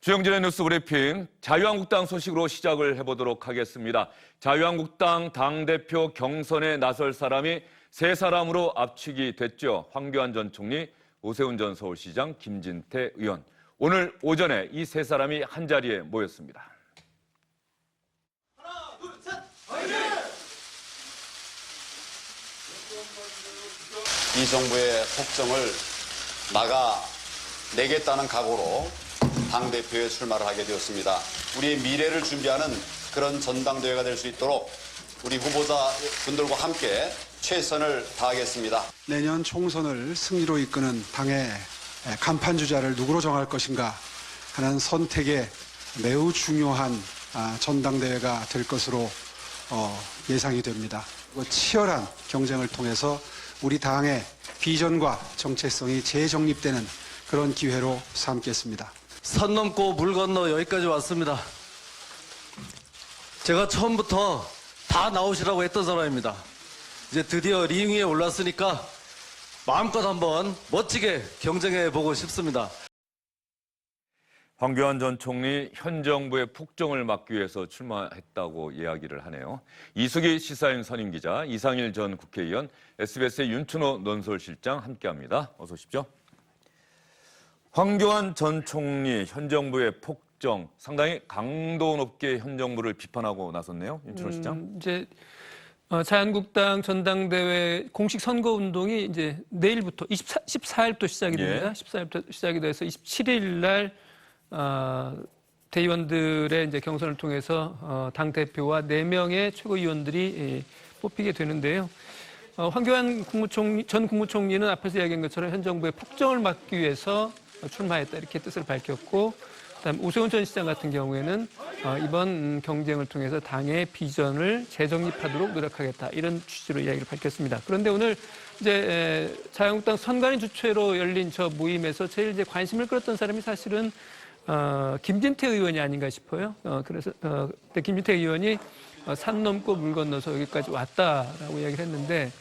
주영진의 뉴스 브리핑, 자유한국당 소식으로 시작을 해보도록 하겠습니다. 자유한국당 당대표 경선에 나설 사람이 세 사람으로 압축이 됐죠. 황교안 전 총리, 오세훈 전 서울시장, 김진태 의원. 오늘 오전에 이 세 사람이 한자리에 모였습니다. 하나, 둘, 셋! 화이팅! 이 정부의 폭정을 막아내겠다는 각오로 당대표에 출마를 하게 되었습니다. 우리의 미래를 준비하는 그런 전당대회가 될 수 있도록 우리 후보자분들과 함께 최선을 다하겠습니다. 내년 총선을 승리로 이끄는 당의 간판주자를 누구로 정할 것인가 하는 선택에 매우 중요한 전당대회가 될 것으로 예상이 됩니다. 치열한 경쟁을 통해서 우리 당의 비전과 정체성이 재정립되는 그런 기회로 삼겠습니다. 산 넘고 물 건너 여기까지 왔습니다. 제가 처음부터 다 나오시라고 했던 사람입니다. 이제 드디어 링 위에 올랐으니까 마음껏 한번 멋지게 경쟁해 보고 싶습니다. 황교안 전 총리 현 정부의 폭정을 막기 위해서 출마했다고 이야기를 하네요. 이수기 시사인 선임기자, 이상일 전 국회의원, SBS의 윤춘호 논설실장 함께합니다. 어서 오십시오. 황교안 전 총리 현 정부의 폭정, 상당히 강도 높게 현 정부를 비판하고 나섰네요. 윤춘호 실장. 이제 자유한국당 전당대회 공식 선거운동이 이제 내일부터 14일부터 시작이 됩니다. 예. 14일부터 시작이 돼서 27일 날 대의원들의 이제 경선을 통해서 당 대표와 4명의 최고위원들이 뽑히게 되는데요. 황교안 전 국무총리는 앞에서 이야기한 것처럼 현 정부의 폭정을 막기 위해서 출마했다 이렇게 뜻을 밝혔고, 그다음에 오세훈 전 시장 같은 경우에는 이번 경쟁을 통해서 당의 비전을 재정립하도록 노력하겠다 이런 취지로 이야기를 밝혔습니다. 그런데 오늘 이제 자유한국당 선관위 주최로 열린 저 모임에서 제일 이제 관심을 끌었던 사람이 사실은 김진태 의원이 아닌가 싶어요. 그래서 김진태 의원이 산 넘고 물 건너서 여기까지 왔다라고 이야기를 했는데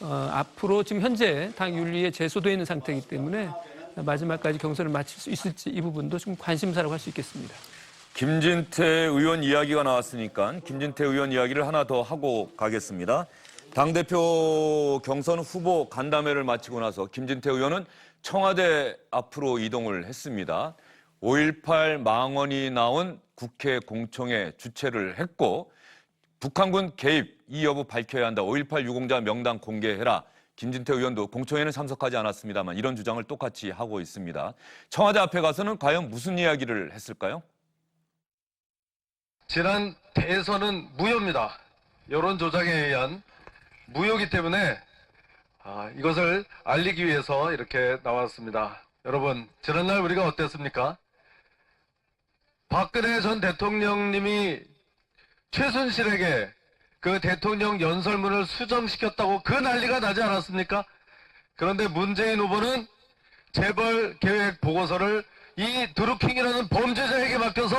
앞으로 지금 현재 당 윤리에 제소되어 있는 상태이기 때문에 마지막까지 경선을 마칠 수 있을지 이 부분도 좀 관심사라고 할 수 있겠습니다. 김진태 의원 이야기가 나왔으니까 김진태 의원 이야기를 하나 더 하고 가겠습니다. 당대표 경선 후보 간담회를 마치고 나서 김진태 의원은 청와대 앞으로 이동을 했습니다. 5.18 망언이 나온 국회 공청회 주최를 했고, 북한군 개입 이 여부 밝혀야 한다. 5.18 유공자 명단 공개해라. 김진태 의원도 공청회는 참석하지 않았습니다만 이런 주장을 똑같이 하고 있습니다. 청와대 앞에 가서는 과연 무슨 이야기를 했을까요? 지난 대선은 무효입니다. 여론 조작에 의한 무효이기 때문에 이것을 알리기 위해서 이렇게 나왔습니다. 여러분, 지난날 우리가 어땠습니까? 박근혜 전 대통령님이 최순실에게 그 대통령 연설문을 수정시켰다고 그 난리가 나지 않았습니까? 그런데 문재인 후보는 재벌 계획 보고서를 이 드루킹이라는 범죄자에게 맡겨서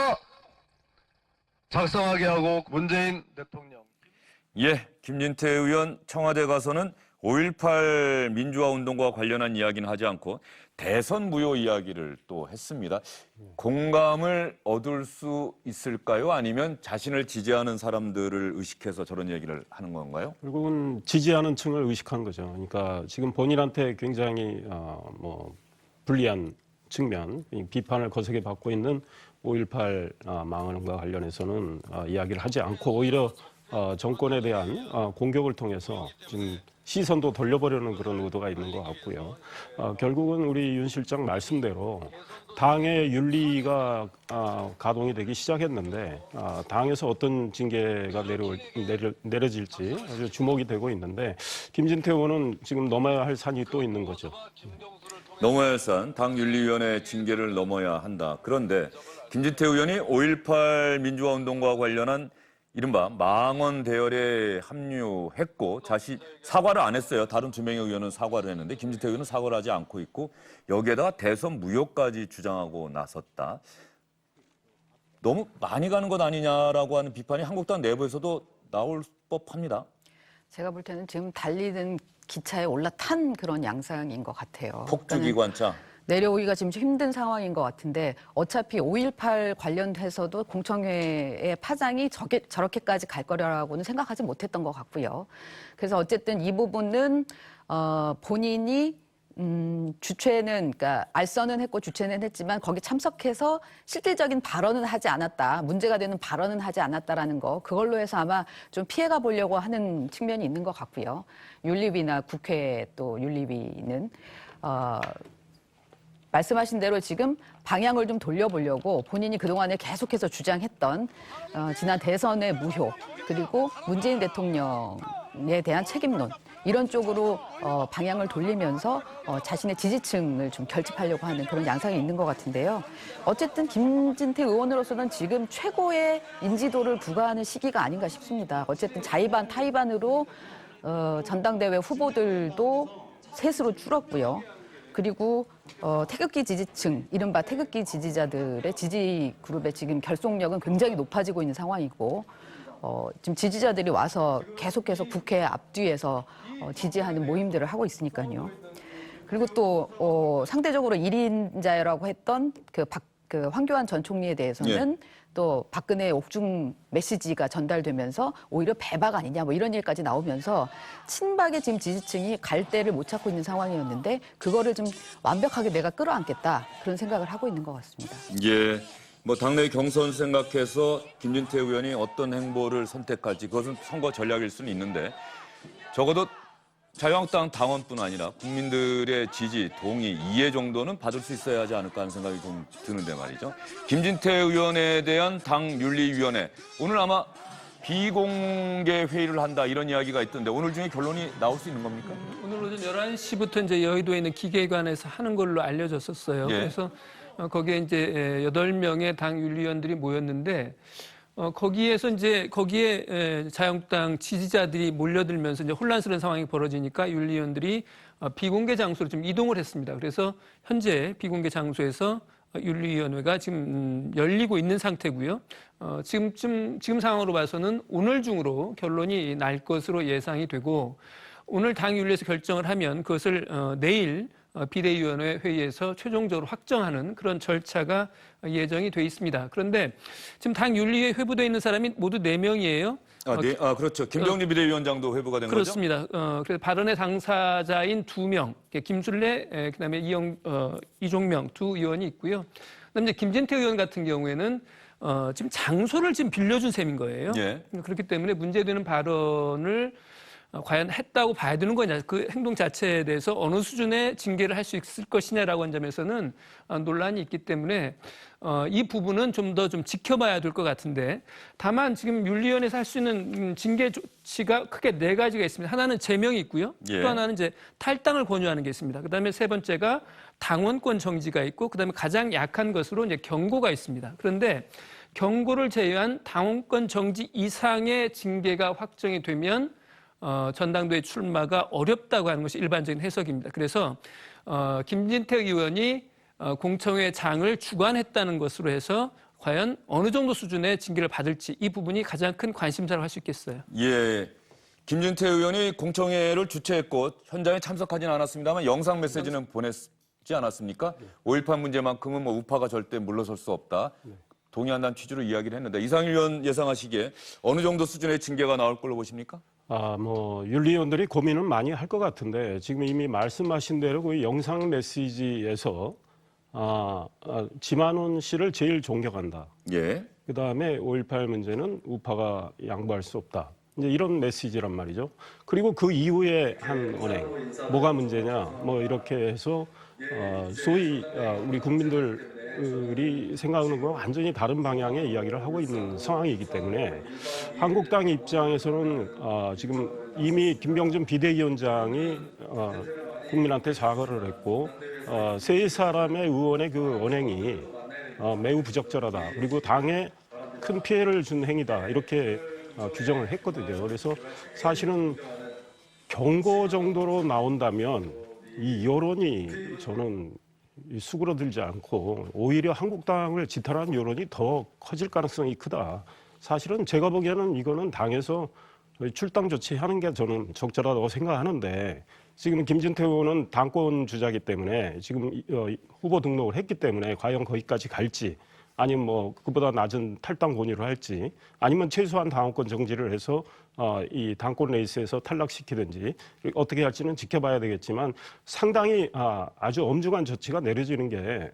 작성하게 하고, 문재인 대통령. 예, 김진태 의원 청와대 가서는 5.18 민주화 운동과 관련한 이야기는 하지 않고 대선 무효 이야기를 또 했습니다. 공감을 얻을 수 있을까요? 아니면 자신을 지지하는 사람들을 의식해서 저런 얘기를 하는 건가요? 결국은 지지하는 층을 의식한 거죠. 그러니까 지금 본인한테 굉장히 불리한 측면, 비판을 거세게 받고 있는 5.18 망언과 관련해서는 이야기를 하지 않고 오히려 정권에 대한 공격을 통해서 지금 시선도 돌려보려는 그런 의도가 있는 것 같고요. 결국은 우리 윤 실장 말씀대로 당의 윤리가 가동이 되기 시작했는데 당에서 어떤 징계가 내려질지 아주 주목이 되고 있는데, 김진태 의원은 지금 넘어야 할 산이 또 있는 거죠. 넘어야 할 산, 당윤리위원회 징계를 넘어야 한다. 그런데 김진태 의원이 5.18 민주화 운동과 관련한 이른바 망언 대열에 합류했고 자신 사과를 안 했어요. 다른 2명의 의원은 사과를 했는데 김진태 의원은 사과를 하지 않고 있고, 여기에다가 대선 무효까지 주장하고 나섰다. 너무 많이 가는 것 아니냐라고 하는 비판이 한국당 내부에서도 나올 법합니다. 제가 볼 때는 지금 달리는 기차에 올라탄 그런 양상인 것 같아요. 폭주기관차. 내려오기가 지금 좀 힘든 상황인 것 같은데 어차피 5.18 관련해서도 공청회의 파장이 저렇게까지 갈 거라고는 생각하지 못했던 것 같고요. 그래서 어쨌든 이 부분은 본인이 주최는 그러니까 알선은 했고 주최는 했지만 거기 참석해서 실질적인 발언은 하지 않았다. 문제가 되는 발언은 하지 않았다라는 거. 그걸로 해서 아마 좀 피해가 보려고 하는 측면이 있는 것 같고요. 윤리위나 국회 또 윤리위는 말씀하신 대로 지금 방향을 좀 돌려보려고 본인이 그동안에 계속해서 주장했던 지난 대선의 무효 그리고 문재인 대통령에 대한 책임론 이런 쪽으로 방향을 돌리면서 자신의 지지층을 좀 결집하려고 하는 그런 양상이 있는 것 같은데요. 어쨌든 김진태 의원으로서는 지금 최고의 인지도를 부과하는 시기가 아닌가 싶습니다. 어쨌든 자의반 타의반으로 전당대회 후보들도 셋으로 줄었고요. 그리고 태극기 지지층, 이른바 태극기 지지자들의 지지 그룹의 지금 결속력은 굉장히 높아지고 있는 상황이고 지금 지지자들이 와서 계속해서 국회 앞뒤에서 지지하는 모임들을 하고 있으니까요. 그리고 또 상대적으로 1인자라고 했던 그 황교안 전 총리에 대해서는 또 박근혜의 옥중 메시지가 전달되면서 오히려 배박 아니냐 뭐 이런 얘기까지 나오면서 친박의 지금 지지층이 갈대를 못 찾고 있는 상황이었는데 그거를 좀 완벽하게 내가 끌어안겠다 그런 생각을 하고 있는 것 같습니다. 예. 뭐 당내 경선 생각해서 김진태 의원이 어떤 행보를 선택할지 그것은 선거 전략일 수는 있는데 적어도 자유한국당 당원뿐 아니라 국민들의 지지, 동의, 이해 정도는 받을 수 있어야 하지 않을까 하는 생각이 좀 드는데 말이죠. 김진태 의원에 대한 당 윤리위원회 오늘 아마 비공개 회의를 한다 이런 이야기가 있던데 오늘 중에 결론이 나올 수 있는 겁니까? 오늘 오전 11시부터 이제 여의도에 있는 기계관에서 하는 걸로 알려졌었어요. 예. 그래서 거기에 이제 8명의 당 윤리위원들이 모였는데 거기에 자유한국당 지지자들이 몰려들면서 이제 혼란스러운 상황이 벌어지니까 윤리위원들이 비공개 장소로 좀 이동을 했습니다. 그래서 현재 비공개 장소에서 윤리위원회가 지금 열리고 있는 상태고요. 지금 상황으로 봐서는 오늘 중으로 결론이 날 것으로 예상이 되고 오늘 당 윤리에서 결정을 하면 그것을 내일 비대위원회 회의에서 최종적으로 확정하는 그런 절차가 예정이 돼 있습니다. 그런데 지금 당 윤리에 회부되어 있는 사람이 모두 4명이에요. 그렇죠. 김병리 비대위원장도 회부가 된 그렇습니다. 거죠? 그래서 발언의 당사자인 2명, 김술래, 그다음에 이종명 두 의원이 있고요. 그다음에 이제 김진태 의원 같은 경우에는 지금 장소를 지금 빌려준 셈인 거예요. 예. 그렇기 때문에 문제되는 발언을 과연 했다고 봐야 되는 거냐, 그 행동 자체에 대해서 어느 수준의 징계를 할 수 있을 것이냐라고 하는 점에서는 논란이 있기 때문에 이 부분은 좀 더 좀 지켜봐야 될 것 같은데 다만 지금 윤리위원회에서 할 수 있는 징계 조치가 크게 4가지가 있습니다. 하나는 제명이 있고요. 예. 또 하나는 이제 탈당을 권유하는 게 있습니다. 그다음에 세 번째가 당원권 정지가 있고 그다음에 가장 약한 것으로 이제 경고가 있습니다. 그런데 경고를 제외한 당원권 정지 이상의 징계가 확정이 되면 전당대회 출마가 어렵다고 하는 것이 일반적인 해석입니다. 그래서 김진태 의원이 공청회 장을 주관했다는 것으로 해서 과연 어느 정도 수준의 징계를 받을지 이 부분이 가장 큰 관심사로 할 수 있겠어요. 예. 김진태 의원이 공청회를 주최했고 현장에 참석하지는 않았습니다만 영상 메시지는 보냈지 않았습니까? 5.18 문제만큼은 뭐 우파가 절대 물러설 수 없다. 동의한다는 취지로 이야기를 했는데 이상일 의원 예상하시기에 어느 정도 수준의 징계가 나올 걸로 보십니까? 윤리위원들이 고민은 많이 할 것 같은데 지금 이미 말씀하신 대로 그 영상 메시지에서 지만훈 씨를 제일 존경한다. 예. 그다음에 5.18 문제는 우파가 양보할 수 없다. 이제 이런 메시지란 말이죠. 그리고 그 이후에 한 언행, 뭐가 문제냐, 뭐 이렇게 해서 소위 우리 국민들이 생각하는 거 완전히 다른 방향의 이야기를 하고 있는 상황이기 때문에 한국당 입장에서는 지금 이미 김병준 비대위원장이 국민한테 사과를 했고 세 사람의 의원의 그 언행이 매우 부적절하다. 그리고 당에 큰 피해를 준 행위다. 이렇게 규정을 했거든요. 그래서 사실은 경고 정도로 나온다면 이 여론이 저는 수그러들지 않고 오히려 한국당을 지탄하는 여론이 더 커질 가능성이 크다. 사실은 제가 보기에는 이거는 당에서 출당 조치하는 게 저는 적절하다고 생각하는데 지금 김진태 의원은 당권 주자이기 때문에 지금 후보 등록을 했기 때문에 과연 거기까지 갈지 아니면 뭐 그보다 낮은 탈당 권유를 할지 아니면 최소한 당원권 정지를 해서 이 당권 레이스에서 탈락시키든지 어떻게 할지는 지켜봐야 되겠지만 상당히 아주 엄중한 조치가 내려지는 게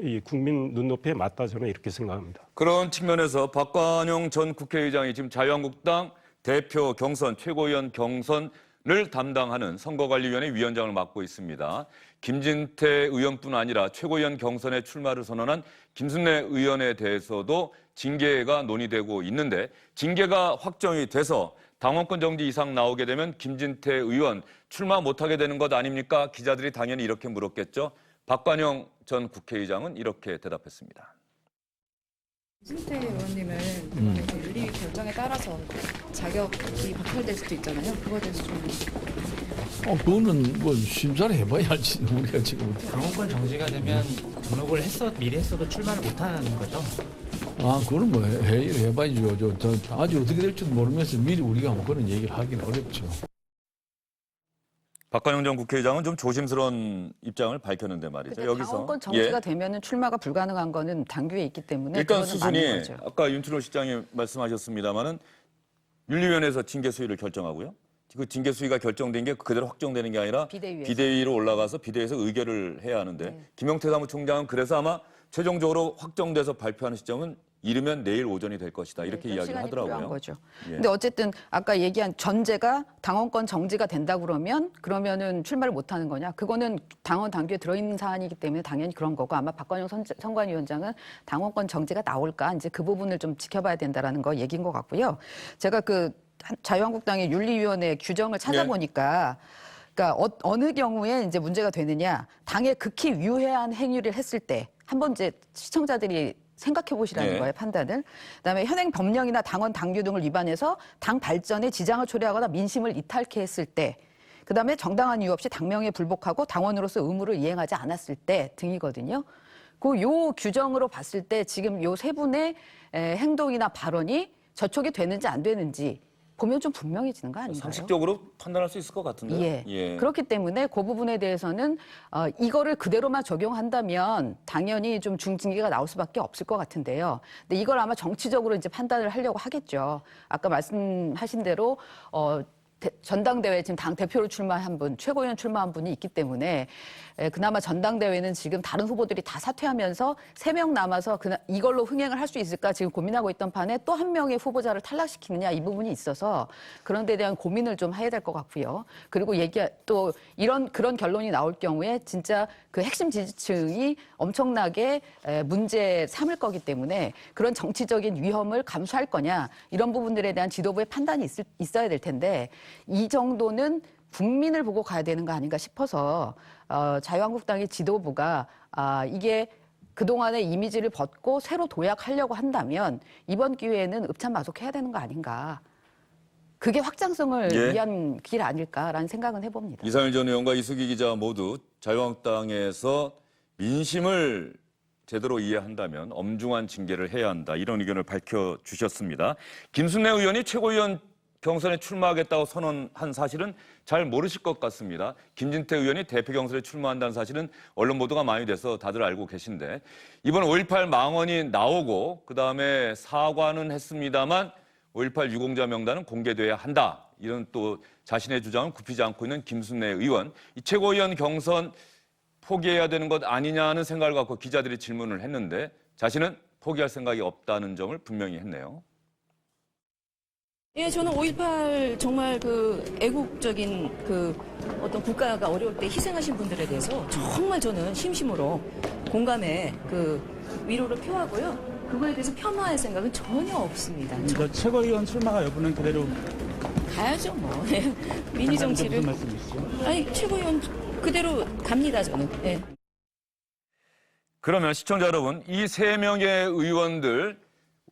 이 국민 눈높이에 맞다 저는 이렇게 생각합니다. 그런 측면에서 박관영 전 국회의장이 지금 자유한국당 대표 경선, 최고위원 경선을 담당하는 선거관리위원회 위원장을 맡고 있습니다. 김진태 의원뿐 아니라 최고위원 경선에 출마를 선언한 김순례 의원에 대해서도 징계가 논의되고 있는데 징계가 확정이 돼서 당원권 정지 이상 나오게 되면 김진태 의원 출마 못하게 되는 것 아닙니까? 기자들이 당연히 이렇게 물었겠죠. 박관영 전 국회의장은 이렇게 대답했습니다. 김진태 의원님은 이번에 윤리 결정에 따라서 자격이 박탈될 수도 있잖아요. 그거에 대해서 좀. 그거는 뭐 심사를 해봐야 알지. 우리가 지금. 당원권 정지가 되면 등록을 미리 했어도 출마를 못하는 거죠? 그건 뭐 해봐야죠. 아직 어떻게 될지도 모르면서 미리 우리가 뭐 그런 얘기를 하기는 어렵죠. 박관영 전 국회의장은 좀 조심스러운 입장을 밝혔는데 말이죠. 여기서 당원권 정지가 되면은 출마가 불가능한 거는 당규에 있기 때문에 일단 그거는 맞는 수순이 거죠. 아까 윤춘호 실장이 말씀하셨습니다마는 윤리위원회에서 징계 수위를 결정하고요. 그 징계 수위가 결정된 게 그대로 확정되는 게 아니라 비대위로 올라가서 비대위에서 의결을 해야 하는데 김용태 사무총장은 그래서 아마 최종적으로 확정돼서 발표하는 시점은 이르면 내일 오전이 될 것이다. 이렇게 이야기를 하더라고요. 거죠. 근데 어쨌든 아까 얘기한 전제가 당원권 정지가 된다 그러면은 출마를 못 하는 거냐? 그거는 당원 당규에 들어있는 사안이기 때문에 당연히 그런 거고 아마 박관영 선관위원장은 당원권 정지가 나올까 이제 그 부분을 좀 지켜봐야 된다라는 거 얘기인 것 같고요. 제가 그 자유한국당의 윤리위원회 규정을 찾아보니까 그러니까 어느 경우에 이제 문제가 되느냐? 당에 극히 유해한 행위를 했을 때 한번 이제 시청자들이 생각해 보시라는 거예요, 판단을. 그다음에 현행 법령이나 당원 당규 등을 위반해서 당 발전에 지장을 초래하거나 민심을 이탈케 했을 때, 그다음에 정당한 이유 없이 당명에 불복하고 당원으로서 의무를 이행하지 않았을 때 등이거든요. 요 규정으로 봤을 때 지금 요 세 분의 행동이나 발언이 저촉이 되는지 안 되는지 보면 좀 분명해지는 거 아닌가요? 상식적으로 판단할 수 있을 것 같은데. 예. 그렇기 때문에 그 부분에 대해서는 이거를 그대로만 적용한다면 당연히 좀 중징계가 나올 수밖에 없을 것 같은데요. 근데 이걸 아마 정치적으로 이제 판단을 하려고 하겠죠. 아까 말씀하신 대로 전당대회 지금 당 대표로 출마한 분, 최고위원 출마한 분이 있기 때문에 그나마 전당대회는 지금 다른 후보들이 다 사퇴하면서 3명 남아서 이걸로 흥행을 할 수 있을까 지금 고민하고 있던 판에 또 한 명의 후보자를 탈락시키느냐 이 부분이 있어서 그런 데 대한 고민을 좀 해야 될 것 같고요. 그리고 또 그런 결론이 나올 경우에 진짜 그 핵심 지지층이 엄청나게 문제 삼을 거기 때문에 그런 정치적인 위험을 감수할 거냐 이런 부분들에 대한 지도부의 판단이 있어야 될 텐데 이 정도는 국민을 보고 가야 되는 거 아닌가 싶어서 자유한국당의 지도부가 이게 그동안의 이미지를 벗고 새로 도약하려고 한다면 이번 기회에는 읍참마속해야 되는 거 아닌가. 그게 확장성을 위한 길 아닐까라는 생각은 해봅니다. 이상일 전 의원과 이수기 기자 모두 자유한국당에서 민심을 제대로 이해한다면 엄중한 징계를 해야 한다. 이런 의견을 밝혀주셨습니다. 김순례 의원이 최고위원 경선에 출마하겠다고 선언한 사실은 잘 모르실 것 같습니다. 김진태 의원이 대표 경선에 출마한다는 사실은 언론 보도가 많이 돼서 다들 알고 계신데 이번 5.18 망언이 나오고 그다음에 사과는 했습니다만 5.18 유공자 명단은 공개돼야 한다. 이런 또 자신의 주장을 굽히지 않고 있는 김순례 의원. 이 최고위원 경선 포기해야 되는 것 아니냐는 생각을 갖고 기자들이 질문을 했는데 자신은 포기할 생각이 없다는 점을 분명히 했네요. 예, 저는 5.18 정말 애국적인 어떤 국가가 어려울 때 희생하신 분들에 대해서 정말 저는 심심으로 공감의 위로를 표하고요. 그거에 대해서 폄하할 생각은 전혀 없습니다. 최고위원 출마 여부는 그대로 가야죠, 뭐. 민희 정치를. 무슨 말씀이시죠? 아니, 최고위원 그대로 갑니다, 저는. 예. 그러면 시청자 여러분, 이 3명의 의원들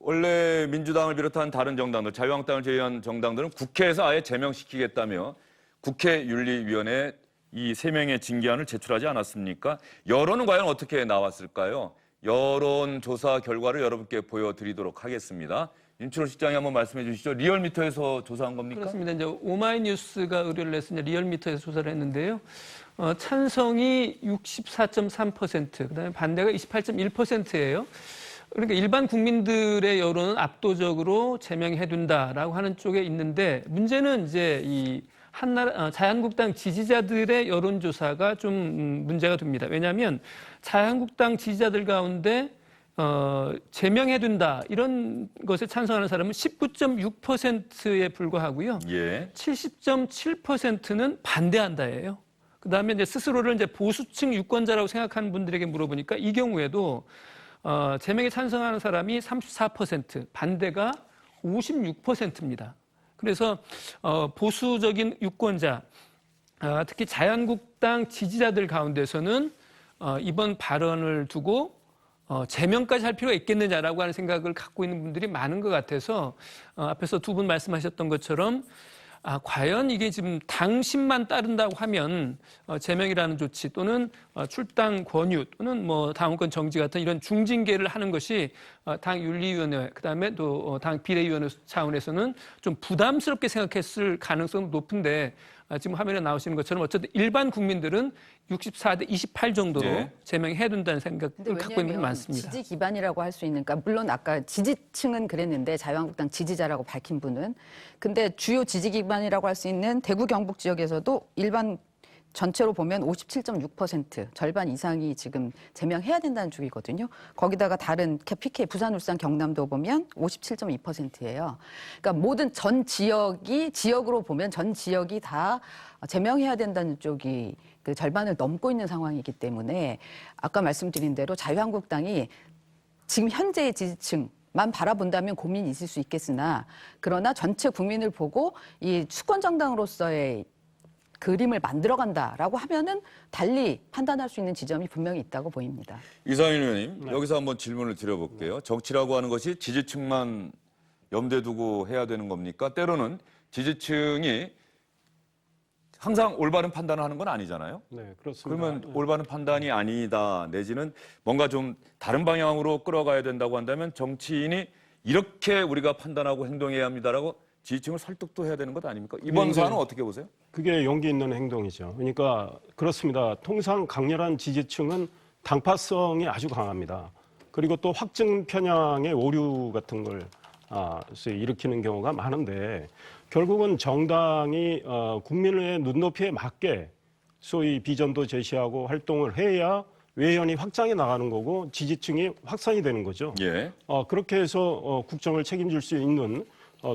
원래 민주당을 비롯한 다른 정당들, 자유한국당을 제외한 정당들은 국회에서 아예 제명시키겠다며 국회윤리위원회에 이 3명의 징계안을 제출하지 않았습니까? 여론은 과연 어떻게 나왔을까요? 여론조사 결과를 여러분께 보여드리도록 하겠습니다. 윤춘호 실장이 한번 말씀해 주시죠. 리얼미터에서 조사한 겁니까? 그렇습니다. 이제 오마이뉴스가 의뢰를 해서 이제 리얼미터에서 조사를 했는데요. 찬성이 64.3%, 그다음에 반대가 28.1%예요. 그러니까 일반 국민들의 여론은 압도적으로 제명해둔다라고 하는 쪽에 있는데 문제는 이제 이 자유한국당 지지자들의 여론조사가 좀 문제가 됩니다. 왜냐하면 자유한국당 지지자들 가운데 제명해둔다 이런 것에 찬성하는 사람은 19.6%에 불과하고요. 예. 70.7%는 반대한다예요. 그다음에 이제 스스로를 이제 보수층 유권자라고 생각하는 분들에게 물어보니까 이 경우에도 제명에 찬성하는 사람이 34%, 반대가 56%입니다. 그래서 보수적인 유권자, 특히 자유한국당 지지자들 가운데서는 이번 발언을 두고 제명까지 할 필요가 있겠느냐라고 하는 생각을 갖고 있는 분들이 많은 것 같아서 앞에서 두 분 말씀하셨던 것처럼 과연 이게 지금 당심만 따른다고 하면 제명이라는 조치 또는 출당 권유 또는 뭐 당원권 정지 같은 이런 중징계를 하는 것이 당 윤리위원회 그다음에 또 당 비례위원회 차원에서는 좀 부담스럽게 생각했을 가능성은 높은데 지금 화면에 나오시는 것처럼 어쨌든 일반 국민들은 64대 28 정도로 네. 제명해둔다는 생각을 갖고 있는 분이 많습니다. 지지 기반이라고 할 수 있는, 그러니까 물론 아까 지지층은 그랬는데 자유한국당 지지자라고 밝힌 분은, 근데 주요 지지 기반이라고 할 수 있는 대구 경북 지역에서도 일반 전체로 보면 57.6%, 절반 이상이 지금 제명해야 된다는 쪽이거든요. 거기다가 다른 PK, 부산, 울산, 경남도 보면 57.2%예요. 그러니까 모든 전 지역이, 지역으로 보면 전 지역이 다 제명해야 된다는 쪽이 그 절반을 넘고 있는 상황이기 때문에 아까 말씀드린 대로 자유한국당이 지금 현재의 지지층만 바라본다면 고민이 있을 수 있겠으나, 그러나 전체 국민을 보고 이 수권정당으로서의 그림을 만들어간다라고 하면은 달리 판단할 수 있는 지점이 분명히 있다고 보입니다. 이상인 의원님, 여기서 한번 질문을 드려볼게요. 정치라고 하는 것이 지지층만 염두에 두고 해야 되는 겁니까? 때로는 지지층이 항상 올바른 판단을 하는 건 아니잖아요. 네, 그렇습니다. 그러면 올바른 판단이 아니다 내지는 뭔가 좀 다른 방향으로 끌어가야 된다고 한다면 정치인이 이렇게 우리가 판단하고 행동해야 합니다라고 지지층을 설득도 해야 되는 것 아닙니까? 이번 사안은 어떻게 보세요? 그게 용기 있는 행동이죠. 그러니까 그렇습니다. 통상 강렬한 지지층은 당파성이 아주 강합니다. 그리고 또 확증 편향의 오류 같은 걸 일으키는 경우가 많은데, 결국은 정당이 국민의 눈높이에 맞게 소위 비전도 제시하고 활동을 해야 외연이 확장해 나가는 거고 지지층이 확산이 되는 거죠. 예. 그렇게 해서 국정을 책임질 수 있는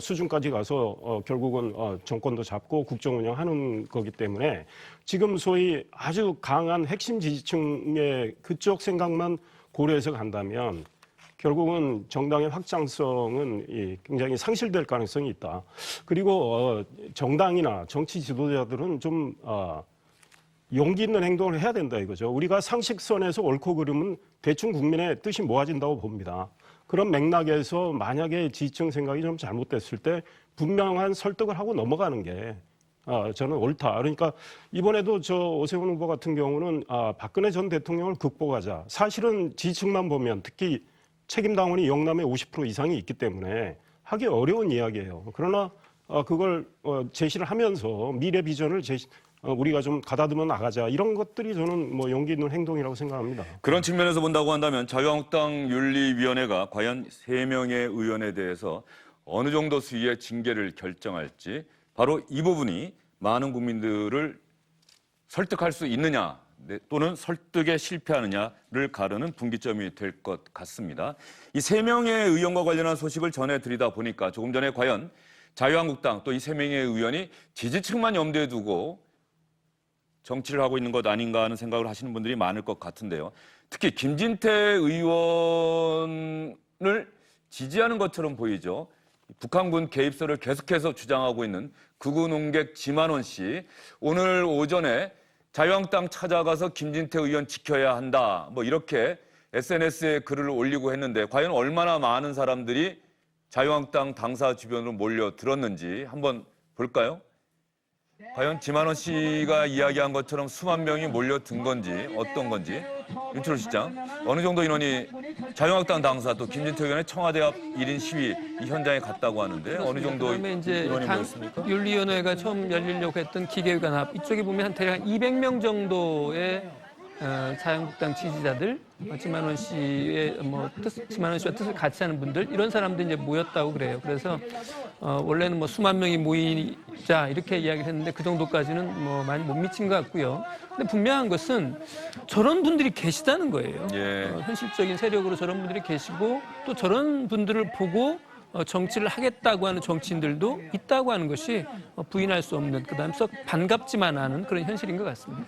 수준까지 가서 결국은 정권도 잡고 국정 운영하는 거기 때문에 지금 소위 아주 강한 핵심 지지층의 그쪽 생각만 고려해서 간다면 결국은 정당의 확장성은 굉장히 상실될 가능성이 있다. 그리고 정당이나 정치 지도자들은 좀 용기 있는 행동을 해야 된다 이거죠. 우리가 상식선에서 옳고 그름은 대충 국민의 뜻이 모아진다고 봅니다. 그런 맥락에서 만약에 지지층 생각이 좀 잘못됐을 때 분명한 설득을 하고 넘어가는 게 저는 옳다. 그러니까 이번에도 오세훈 후보 같은 경우는 박근혜 전 대통령을 극복하자. 사실은 지지층만 보면 특히 책임당원이 영남에 50% 이상이 있기 때문에 하기 어려운 이야기예요. 그러나 그걸 제시를 하면서 미래 비전을 우리가 좀 가다듬어 나가자. 이런 것들이 저는 뭐 용기 있는 행동이라고 생각합니다. 그런 측면에서 본다고 한다면 자유한국당 윤리위원회가 과연 3명의 의원에 대해서 어느 정도 수위의 징계를 결정할지 바로 이 부분이 많은 국민들을 설득할 수 있느냐 또는 설득에 실패하느냐를 가르는 분기점이 될 것 같습니다. 이 3명의 의원과 관련한 소식을 전해드리다 보니까 조금 전에 과연 자유한국당 또 이 3명의 의원이 지지층만 염두에 두고 정치를 하고 있는 것 아닌가 하는 생각을 하시는 분들이 많을 것 같은데요. 특히 김진태 의원을 지지하는 것처럼 보이죠. 북한군 개입설을 계속해서 주장하고 있는 극우 농객 지만원 씨, 오늘 오전에 자유한국당 찾아가서 김진태 의원 지켜야 한다, 뭐 이렇게 SNS에 글을 올리고 했는데 과연 얼마나 많은 사람들이 자유한국당 당사 주변으로 몰려들었는지 한번 볼까요? 과연 지만원 씨가 이야기한 것처럼 수만 명이 몰려든 건지 어떤 건지 윤철호 시장 어느 정도 인원이 자유한국당 당사 또 김진태 의원의 청와대 앞 1인 시위 이 현장에 갔다고 하는데 어느 정도 그다음에 이제 인원이 당 모였습니까? 윤리위원회가 처음 열리려고 했던 기계회관 앞 이쪽에 보면 한 대략 200명 정도의 자유한국당 지지자들, 지만원 씨의 지만원 씨와 뜻을 같이 하는 분들 이런 사람들이 이제 모였다고 그래요. 그래서 원래는 뭐 수만 명이 모이자 이렇게 이야기를 했는데 그 정도까지는 뭐 많이 못 미친 것 같고요. 근데 분명한 것은 저런 분들이 계시다는 거예요. 예. 현실적인 세력으로 저런 분들이 계시고 또 저런 분들을 보고 정치를 하겠다고 하는 정치인들도 있다고 하는 것이 부인할 수 없는 그다음 썩 반갑지만 않은 그런 현실인 것 같습니다.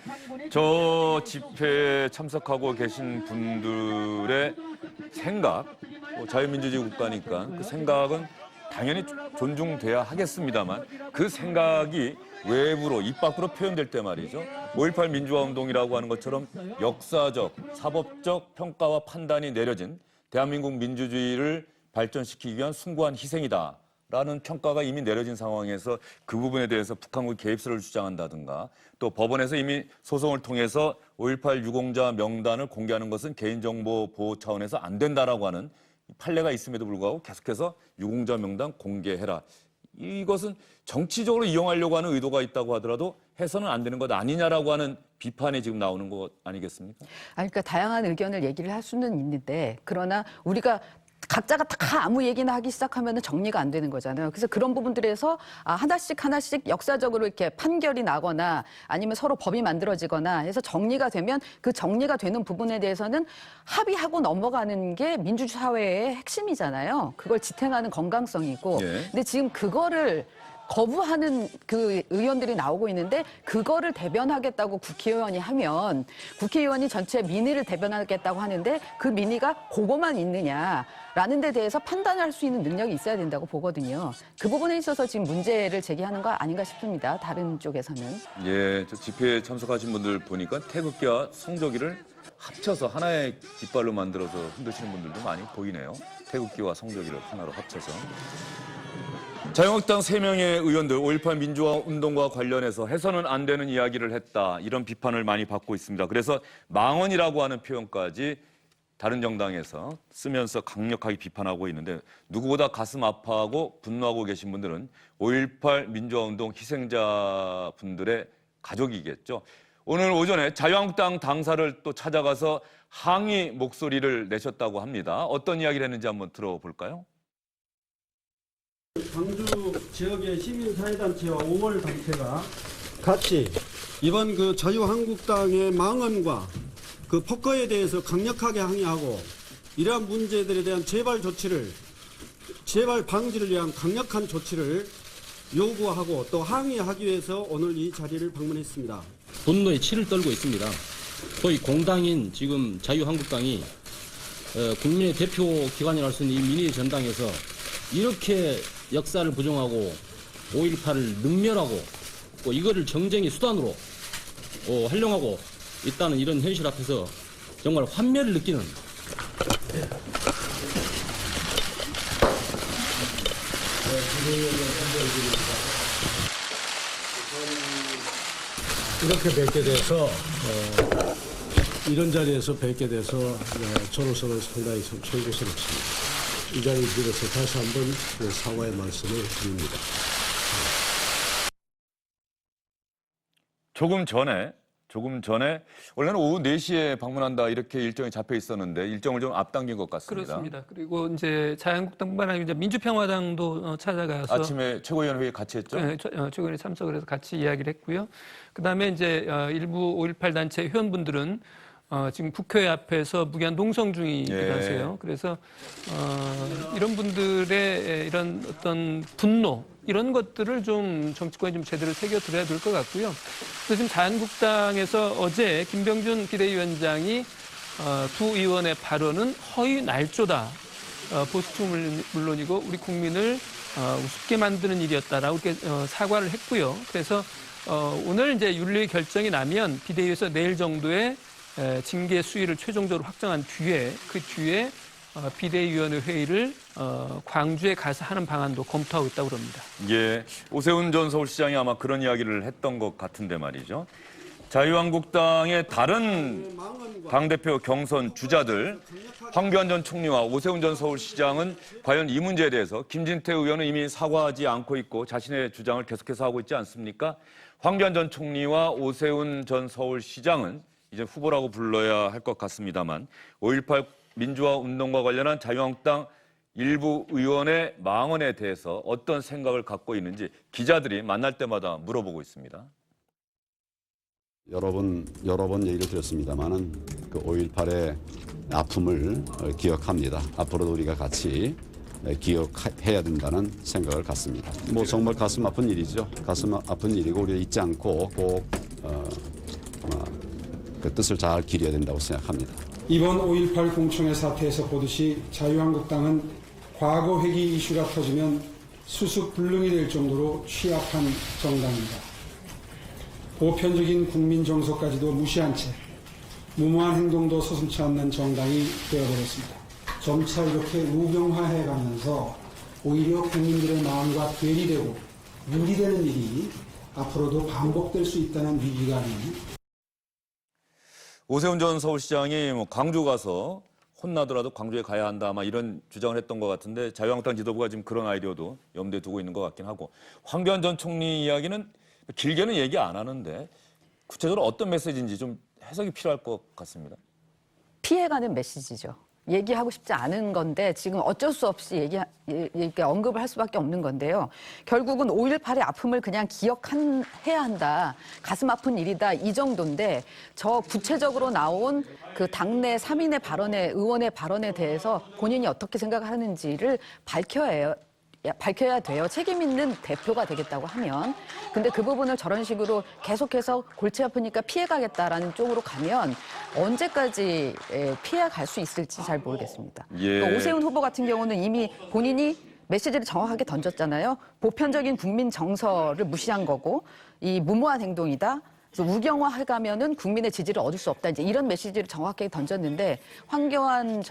저 집회에 참석하고 계신 분들의 생각, 자유민주주의 국가니까 그 생각은 당연히 존중돼야 하겠습니다만 그 생각이 외부로 입 밖으로 표현될 때 말이죠. 5.18 민주화 운동이라고 하는 것처럼 역사적, 사법적 평가와 판단이 내려진 대한민국 민주주의를 발전시키기 위한 숭고한 희생이다라는 평가가 이미 내려진 상황에서 그 부분에 대해서 북한국이 개입설을 주장한다든가 또 법원에서 이미 소송을 통해서 5.18 유공자 명단을 공개하는 것은 개인정보 보호 차원에서 안 된다라고 하는 판례가 있음에도 불구하고 계속해서 유공자 명단 공개해라. 이것은 정치적으로 이용하려고 하는 의도가 있다고 하더라도 해서는 안 되는 것 아니냐라고 하는 비판이 지금 나오는 것 아니겠습니까? 그러니까 다양한 의견을 얘기를 할 수는 있는데 그러나 우리가 각자가 다 아무 얘기나 하기 시작하면 정리가 안 되는 거잖아요. 그래서 그런 부분들에서 하나씩 역사적으로 이렇게 판결이 나거나 아니면 서로 법이 만들어지거나 해서 정리가 되면 그 정리가 되는 부분에 대해서는 합의하고 넘어가는 게 민주주의 사회의 핵심이잖아요. 그걸 지탱하는 건강성이고. 예. 근데 지금 그거를 거부하는 그 의원들이 나오고 있는데 그거를 대변하겠다고 국회의원이 하면 국회의원이 전체 민의를 대변하겠다고 하는데 그 민의가 그거만 있느냐라는 데 대해서 판단할 수 있는 능력이 있어야 된다고 보거든요. 그 부분에 있어서 지금 문제를 제기하는 거 아닌가 싶습니다. 다른 쪽에서는. 예, 저 집회에 참석하신 분들 보니까 태극기와 성조기를 합쳐서 하나의 깃발로 만들어서 흔드시는 분들도 많이 보이네요. 태극기와 성조기를 하나로 합쳐서. 자유한국당 3명의 의원들 5.18 민주화 운동과 관련해서 해서는 안 되는 이야기를 했다. 이런 비판을 많이 받고 있습니다. 그래서 망언이라고 하는 표현까지 다른 정당에서 쓰면서 강력하게 비판하고 있는데 누구보다 가슴 아파하고 분노하고 계신 분들은 5.18 민주화 운동 희생자분들의 가족이겠죠. 오늘 오전에 자유한국당 당사를 또 찾아가서 항의 목소리를 내셨다고 합니다. 어떤 이야기를 했는지 한번 들어볼까요? 광주 지역의 시민사회단체와 5월 단체가 같이 이번 그 자유한국당의 망언과 그 폭거에 대해서 강력하게 항의하고 이러한 문제들에 대한 재발 방지를 위한 강력한 조치를 요구하고 또 항의하기 위해서 오늘 이 자리를 방문했습니다. 분노의 치를 떨고 있습니다. 소위 공당인 지금 자유한국당이 국민의 대표 기관이라 할 수 있는 이 민의 전당에서 이렇게 역사를 부정하고 5.18을 능멸하고 또 이거를 정쟁의 수단으로 활용하고 있다는 이런 현실 앞에서 정말 환멸을 느끼는 이렇게 뵙게 돼서 이런 자리에서 뵙게 돼서 저로서는 상당히 송구스럽습니다. 이 자리를 빌어서 다시 한번 사과의 말씀을 드립니다. 조금 전에 원래는 오후 4시에 방문한다 이렇게 일정이 잡혀 있었는데 일정을 좀 앞당긴 것 같습니다. 그렇습니다. 그리고 이제 자유한국당뿐만 아니라 이제 민주평화당도 찾아가서 아침에 최고위원 회의 같이 했죠? 네, 최고위원회 참석을 해서 같이 이야기를 했고요. 그다음에 이제 일부 5.18 단체 회원분들은 지금 국회 앞에서 무기한 농성 중이라서요. 예. 그래서 이런 분들의 이런 어떤 분노 이런 것들을 좀 정치권에 좀 제대로 새겨들어야 될 것 같고요. 그래서 지금 자유한국당에서 어제 김병준 비대위원장이 두 의원의 발언은 허위 날조다. 보수층은 물론이고 우리 국민을 우습게 만드는 일이었다라고 이렇게 사과를 했고요. 그래서 오늘 이제 윤리 결정이 나면 비대위에서 내일 정도에 징계 수위를 최종적으로 확정한 뒤에 그 뒤에 비대위원회 회의를 광주에 가서 하는 방안도 검토하고 있다고 합니다. 예, 오세훈 전 서울시장이 아마 그런 이야기를 했던 것 같은데 말이죠. 자유한국당의 다른 당대표 경선 주자들 황교안 전 총리와 오세훈 전 서울시장은 과연 이 문제에 대해서 김진태 의원은 이미 사과하지 않고 있고 자신의 주장을 계속해서 하고 있지 않습니까? 황교안 전 총리와 오세훈 전 서울시장은 이제 후보라고 불러야 할 것 같습니다만 5.18 민주화 운동과 관련한 자유한국당 일부 의원의 망언에 대해서 어떤 생각을 갖고 있는지 기자들이 만날 때마다 물어보고 있습니다. 여러 번 얘기를 드렸습니다만은 그 5.18의 아픔을 기억합니다. 앞으로도 우리가 같이 기억해야 된다는 생각을 갖습니다. 뭐 정말 가슴 아픈 일이죠. 가슴 아픈 일이고 우리가 잊지 않고 꼭 그 뜻을 잘 기려야 된다고 생각합니다. 이번 5.18 공청회 사태에서 보듯이 자유한국당은 과거 회기 이슈가 터지면 수습불능이 될 정도로 취약한 정당입니다. 보편적인 국민 정서까지도 무시한 채 무모한 행동도 서슴지 않는 정당이 되어버렸습니다. 점차 이렇게 우경화해 가면서 오히려 국민들의 마음과 괴리되고 유리되는 일이 앞으로도 반복될 수 있다는 위기감이 오세훈 전 서울시장이 광주 가서 혼나더라도 광주에 가야 한다 아마 이런 주장을 했던 것 같은데 자유한국당 지도부가 지금 그런 아이디어도 염두에 두고 있는 것 같긴 하고 황교안 전 총리 이야기는 길게는 얘기 안 하는데 구체적으로 어떤 메시지인지 좀 해석이 필요할 것 같습니다. 피해가는 메시지죠. 얘기하고 싶지 않은 건데 지금 어쩔 수 없이 언급을 할 수밖에 없는 건데요. 결국은 5.18의 아픔을 그냥 기억해야 한다. 가슴 아픈 일이다. 이 정도인데 저 구체적으로 나온 그 당내 3인의 발언에 의원의 발언에 대해서 본인이 어떻게 생각하는지를 밝혀야 돼요. 책임 있는 대표가 되겠다고 하면. 근데 그 부분을 저런 식으로 계속해서 골치 아프니까 피해가겠다라는 쪽으로 가면 언제까지 피해갈 수 있을지 잘 모르겠습니다. 예. 그러니까 오세훈 후보 같은 경우는 이미 본인이 메시지를 정확하게 던졌잖아요. 보편적인 국민 정서를 무시한 거고 이 무모한 행동이다. 그래서 우경화해가면은 국민의 지지를 얻을 수 없다. 이제 이런 메시지를 정확하게 던졌는데 황교안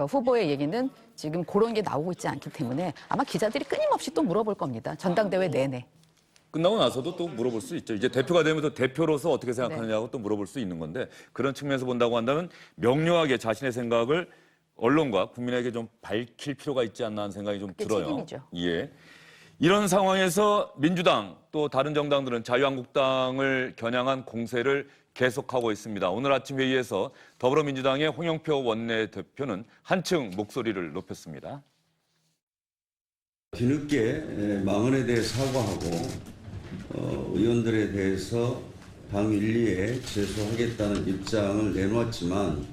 후보의 얘기는 지금 그런 게 나오고 있지 않기 때문에 아마 기자들이 끊임없이 또 물어볼 겁니다. 전당대회 내내. 끝나고 나서도 또 물어볼 수 있죠. 이제 대표가 되면서 대표로서 어떻게 생각하느냐고 또 물어볼 수 있는 건데 그런 측면에서 본다고 한다면 명료하게 자신의 생각을 언론과 국민에게 좀 밝힐 필요가 있지 않나 하는 생각이 좀 들어요. 책임이죠. 예. 이런 상황에서 민주당 또 다른 정당들은 자유한국당을 겨냥한 공세를 계속하고 있습니다. 오늘 아침 회의에서 더불어민주당의 홍영표 원내대표는 한층 목소리를 높였습니다. 뒤늦게 망언에 대해 사과하고 의원들에 대해서 당 윤리에 제소하겠다는 입장을 내놓았지만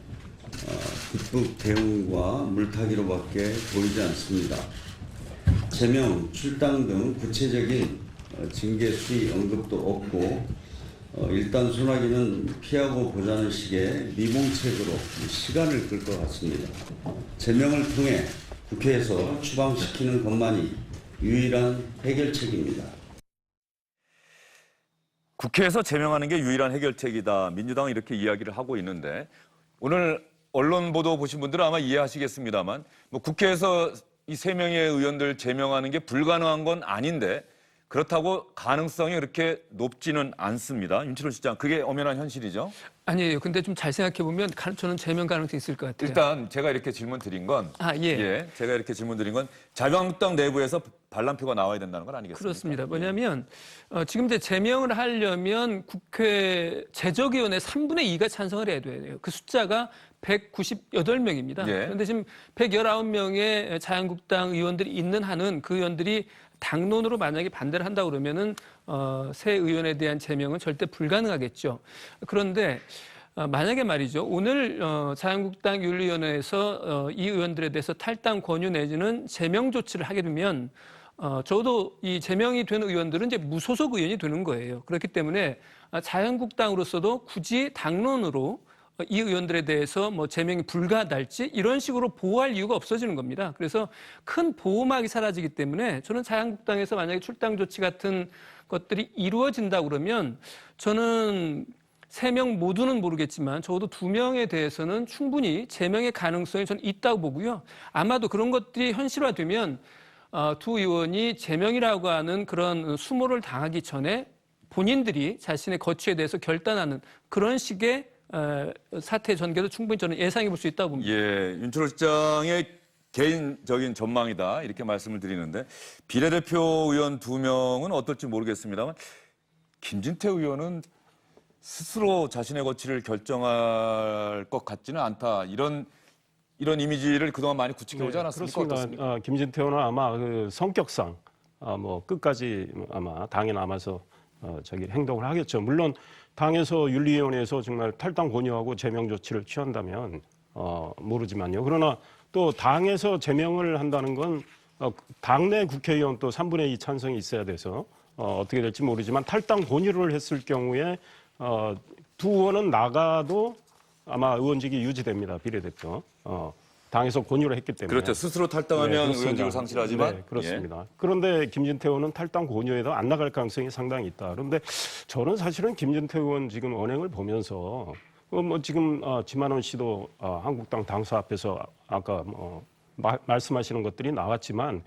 뒷북 대응과 물타기로밖에 보이지 않습니다. 제명, 출당 등 구체적인 징계 수위 언급도 없고 일단 소나기는 피하고 보자는 식의 미봉책으로 시간을 끌 것 같습니다. 제명을 통해 국회에서 추방시키는 것만이 유일한 해결책입니다. 국회에서 제명하는 게 유일한 해결책이다. 민주당은 이렇게 이야기를 하고 있는데 오늘 언론 보도 보신 분들은 아마 이해하시겠습니다만 국회에서 이 3명의 의원들 제명하는 게 불가능한 건 아닌데 그렇다고 가능성이 그렇게 높지는 않습니다. 윤치로 시장, 그게 엄연한 현실이죠? 아니에요. 근데 좀 잘 생각해 보면 저는 제명 가능성이 있을 것 같아요. 일단 제가 이렇게 질문 드린 건 제가 이렇게 질문 드린 건 자유한국당 내부에서 반란표가 나와야 된다는 건 아니겠습니까? 그렇습니다. 뭐냐면 지금 이제 제명을 하려면 국회 제적위원회 3분의 2가 찬성을 해야 돼요. 그 숫자가 198명입니다. 그런데 지금 119명의 자유한국당 의원들이 있는 한은 그 의원들이 당론으로 만약에 반대를 한다 그러면은 새 의원에 대한 제명은 절대 불가능하겠죠. 그런데 만약에 말이죠. 오늘 자유한국당 윤리위원회에서 이 의원들에 대해서 탈당 권유 내지는 제명 조치를 하게 되면 적어도 이 제명이 된 의원들은 이제 무소속 의원이 되는 거예요. 그렇기 때문에 자유한국당으로서도 굳이 당론으로 이 의원들에 대해서 뭐 제명이 불가할지 이런 식으로 보호할 이유가 없어지는 겁니다. 그래서 큰 보호막이 사라지기 때문에 저는 자유한국당에서 만약에 출당 조치 같은 것들이 이루어진다 그러면 저는 3명 모두는 모르겠지만 적어도 2명에 대해서는 충분히 제명의 가능성이 저는 있다고 보고요. 아마도 그런 것들이 현실화되면 두 의원이 제명이라고 하는 그런 수모를 당하기 전에 본인들이 자신의 거취에 대해서 결단하는 그런 식의 사태 전개도 충분히 저는 예상해 볼 수 있다고 봅니다. 예, 윤철호 실장의 개인적인 전망이다 이렇게 말씀을 드리는데 비례대표 의원 2명은 어떨지 모르겠습니다만 김진태 의원은 스스로 자신의 거취를 결정할 것 같지는 않다 이런 이미지를 그동안 많이 구축해오지 않았습니까? 그렇습니다. 어떻습니까? 김진태 의원은 아마 그 성격상 뭐 끝까지 아마 당에 남아서 행동을 하겠죠. 물론 당에서 윤리위원회에서 정말 탈당 권유하고 제명 조치를 취한다면 모르지만요. 그러나 또 당에서 제명을 한다는 건 당내 국회의원 또 3분의 2 찬성이 있어야 돼서 어떻게 될지 모르지만 탈당 권유를 했을 경우에 두 의원은 나가도 아마 의원직이 유지됩니다. 비례대표. 당에서 권유를 했기 때문에. 그렇죠. 스스로 탈당하면 의원직을 상실하지만. 네, 그렇습니다. 그런데 김진태 의원은 탈당 권유에도 안 나갈 가능성이 상당히 있다. 그런데 저는 사실은 김진태 의원 지금 언행을 보면서 지금 지만원 씨도 한국당 당사 앞에서 아까 말씀하시는 것들이 나왔지만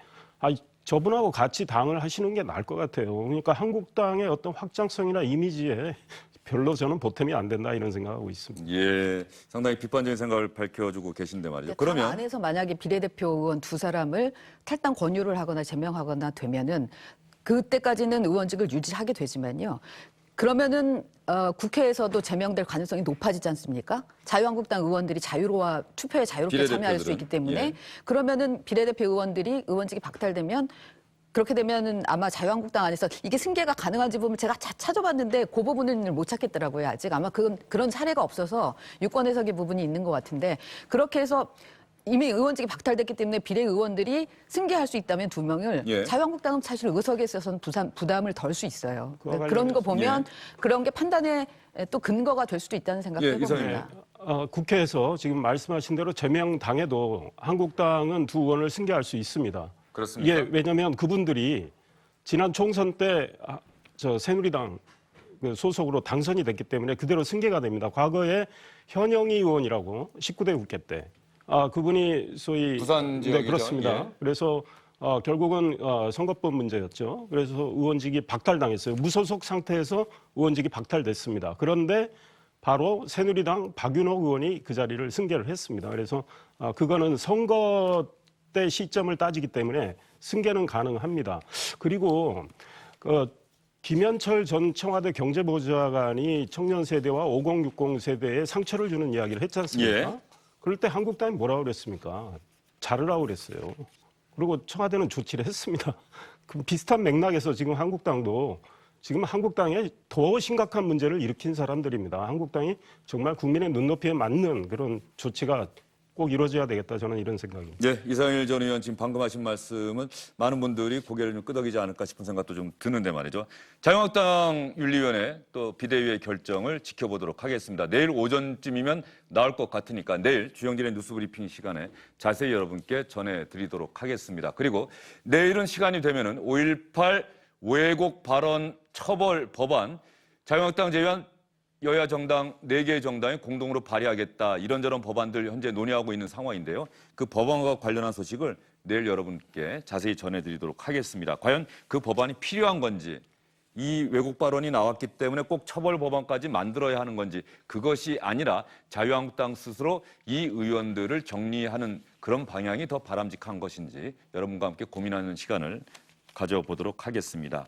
저분하고 같이 당을 하시는 게 나을 것 같아요. 그러니까 한국당의 어떤 확장성이나 이미지에 별로 저는 보탬이 안 된다 이런 생각하고 있습니다. 예, 상당히 비판적인 생각을 밝혀주고 계신데 말이죠. 그러면 당 안에서 만약에 비례대표 의원 2사람을 탈당 권유를 하거나 제명하거나 되면은 그때까지는 의원직을 유지하게 되지만요. 그러면은 국회에서도 제명될 가능성이 높아지지 않습니까? 자유한국당 의원들이 투표에 자유롭게 참여할 수 있기 때문에 예. 그러면은 비례대표 의원들이 의원직이 박탈되면 그렇게 되면은 아마 자유한국당 안에서 이게 승계가 가능한지 보면 제가 찾아봤는데 그 부분은 못 찾겠더라고요. 아직 아마 그런 사례가 없어서 유권 해석의 부분이 있는 것 같은데 그렇게 해서 이미 의원직이 박탈됐기 때문에 비례의원들이 승계할 수 있다면 2명을 예. 자유한국당은 사실 의석에 있어서는 부담을 덜 수 있어요. 그런 거 보면 그런 게 판단에 또 근거가 될 수도 있다는 생각도 해봅니다. 국회에서 지금 말씀하신 대로 제명 당해도 한국당은 2 의원을 승계할 수 있습니다. 그렇습니까? 예, 왜냐하면 그분들이 지난 총선 때 새누리당 소속으로 당선이 됐기 때문에 그대로 승계가 됩니다. 과거에 현영희 의원이라고 19대 국회 때 그분이 소위 부산 지역이죠. 네, 그렇습니다. 예. 그래서 결국은 선거법 문제였죠. 그래서 의원직이 박탈당했어요. 무소속 상태에서 의원직이 박탈됐습니다. 그런데 바로 새누리당 박윤옥 의원이 그 자리를 승계를 했습니다. 그래서 그거는 선거 때 시점을 따지기 때문에 승계는 가능합니다. 그리고 김현철 전 청와대 경제보좌관이 청년 세대와 5060 세대에 상처를 주는 이야기를 했지 않습니까? 예. 그럴 때 한국당이 뭐라고 그랬습니까? 자르라고 그랬어요. 그리고 청와대는 조치를 했습니다. 그 비슷한 맥락에서 지금 한국당도 지금 한국당에 더 심각한 문제를 일으킨 사람들입니다. 한국당이 정말 국민의 눈높이에 맞는 그런 조치가 꼭 이루어져야 되겠다. 저는 이런 생각입니다. 네, 이상일 전 의원 지금 방금 하신 말씀은 많은 분들이 고개를 좀 끄덕이지 않을까 싶은 생각도 좀 드는데 말이죠. 자유한국당 윤리위원회 또 비대위의 결정을 지켜보도록 하겠습니다. 내일 오전쯤이면 나올 것 같으니까 내일 주영진의 뉴스브리핑 시간에 자세히 여러분께 전해드리도록 하겠습니다. 그리고 내일은 시간이 되면은 5.18 왜곡 발언 처벌 법안 자유한국당 제외한 여야 정당 4개의 정당이 공동으로 발의하겠다. 이런저런 법안들 현재 논의하고 있는 상황인데요. 그 법안과 관련한 소식을 내일 여러분께 자세히 전해드리도록 하겠습니다. 과연 그 법안이 필요한 건지, 이 왜곡 발언이 나왔기 때문에 꼭 처벌 법안까지 만들어야 하는 건지, 그것이 아니라 자유한국당 스스로 이 의원들을 정리하는 그런 방향이 더 바람직한 것인지 여러분과 함께 고민하는 시간을 가져보도록 하겠습니다.